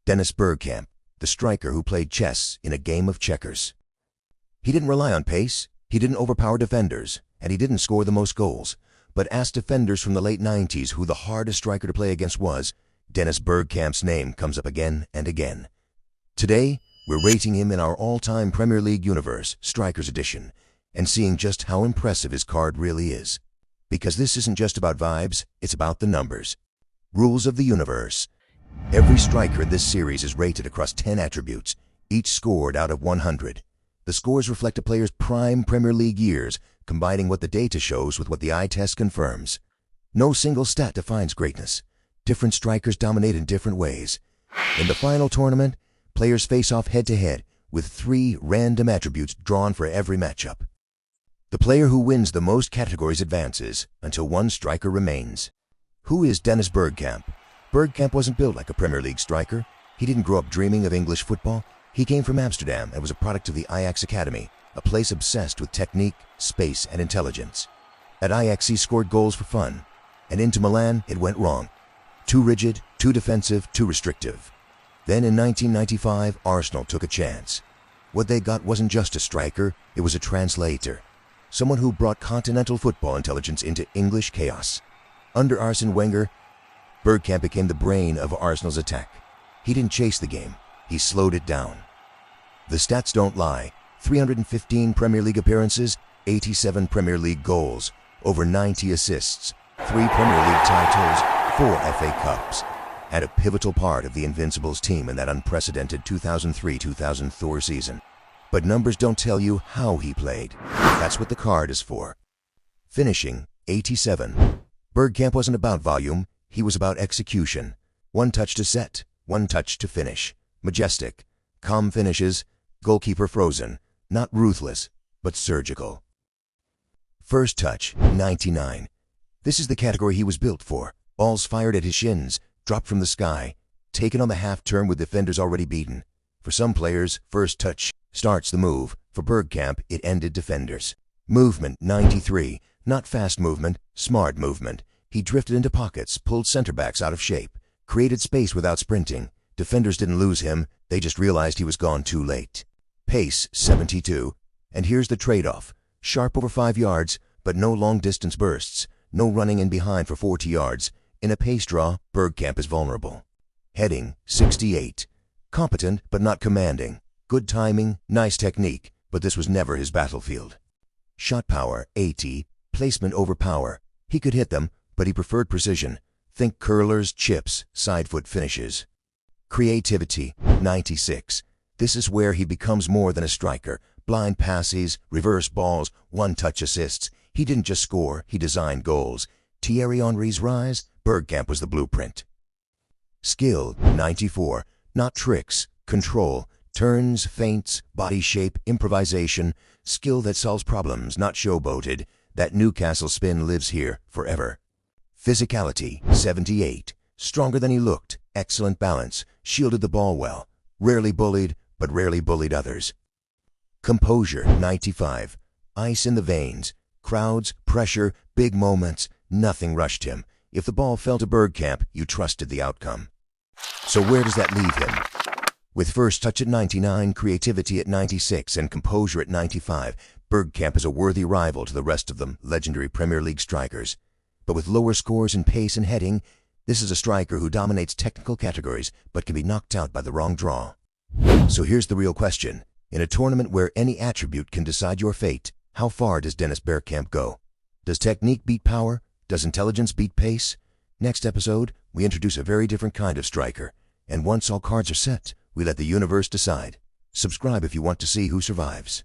Dennis Bergkamp, the striker who played chess in a game of checkers. He didn't rely on pace, he didn't overpower defenders, and he didn't score the most goals. But ask defenders from the late 90s who the hardest striker to play against was, Dennis Bergkamp's name comes up again and again. Today, we're rating him in our all-time Premier League universe, Strikers Edition, and seeing just how impressive his card really is. Because this isn't just about vibes, it's about the numbers. Rules of the universe. Every striker in this series is rated across 10 attributes, each scored out of 100. The scores reflect a player's prime Premier League years, combining what the data shows with what the eye test confirms. No single stat defines greatness. Different strikers dominate in different ways. In the final tournament, players face off head-to-head with 3 random attributes drawn for every matchup. The player who wins the most categories advances until one striker remains. Who is Dennis Bergkamp? Bergkamp wasn't built like a Premier League striker. He didn't grow up dreaming of English football. He came from Amsterdam and was a product of the Ajax Academy, a place obsessed with technique, space, and intelligence. At Ajax, he scored goals for fun, and into Milan, it went wrong. Too rigid, too defensive, too restrictive. Then in 1995, Arsenal took a chance. What they got wasn't just a striker, it was a translator. Someone who brought continental football intelligence into English chaos. Under Arsene Wenger, Bergkamp became the brain of Arsenal's attack. He didn't chase the game, he slowed it down. The stats don't lie. 315 Premier League appearances, 87 Premier League goals, over 90 assists, 3 Premier League titles, 4 FA Cups, and a pivotal part of the Invincibles team in that unprecedented 2003-2004 season. But numbers don't tell you how he played. That's what the card is for. Finishing, 87. Bergkamp wasn't about volume, he was about execution. One touch to set, one touch to finish. Majestic, calm finishes, goalkeeper frozen, not ruthless, but surgical. First touch, 99. This is the category he was built for. Balls fired at his shins, dropped from the sky, taken on the half-turn with defenders already beaten. For some players, first touch starts the move. For Bergkamp, it ended defenders. Movement, 93. Not fast movement, smart movement. He drifted into pockets, pulled center-backs out of shape, created space without sprinting. Defenders didn't lose him, they just realized he was gone too late. Pace, 72. And here's the trade-off. Sharp over 5 yards, but no long-distance bursts. No running in behind for 40 yards. In a pace draw, Bergkamp is vulnerable. Heading, 68. Competent, but not commanding. Good timing, nice technique, but this was never his battlefield. Shot power, 80. Placement over power. He could hit them, but he preferred precision. Think curlers, chips, side foot finishes. Creativity, 96. This is where he becomes more than a striker. Blind passes, reverse balls, one-touch assists. He didn't just score, he designed goals. Thierry Henry's rise, Bergkamp was the blueprint. Skill, 94. Not tricks, control. Turns, feints, body shape, improvisation. Skill that solves problems, not showboated. That Newcastle spin lives here forever. Physicality, 78. Stronger than he looked, excellent balance, shielded the ball well. Rarely bullied, but rarely bullied others. Composure, 95. Ice in the veins. Crowds, pressure, big moments, nothing rushed him. If the ball fell to Bergkamp, you trusted the outcome. So where does that leave him? With first touch at 99, creativity at 96, and composure at 95, Bergkamp is a worthy rival to the rest of them legendary Premier League strikers. But with lower scores in pace and heading, this is a striker who dominates technical categories but can be knocked out by the wrong draw. So here's the real question. In a tournament where any attribute can decide your fate, how far does Dennis Bergkamp go? Does technique beat power? Does intelligence beat pace? Next episode, we introduce a very different kind of striker. And once all cards are set, we let the universe decide. Subscribe if you want to see who survives.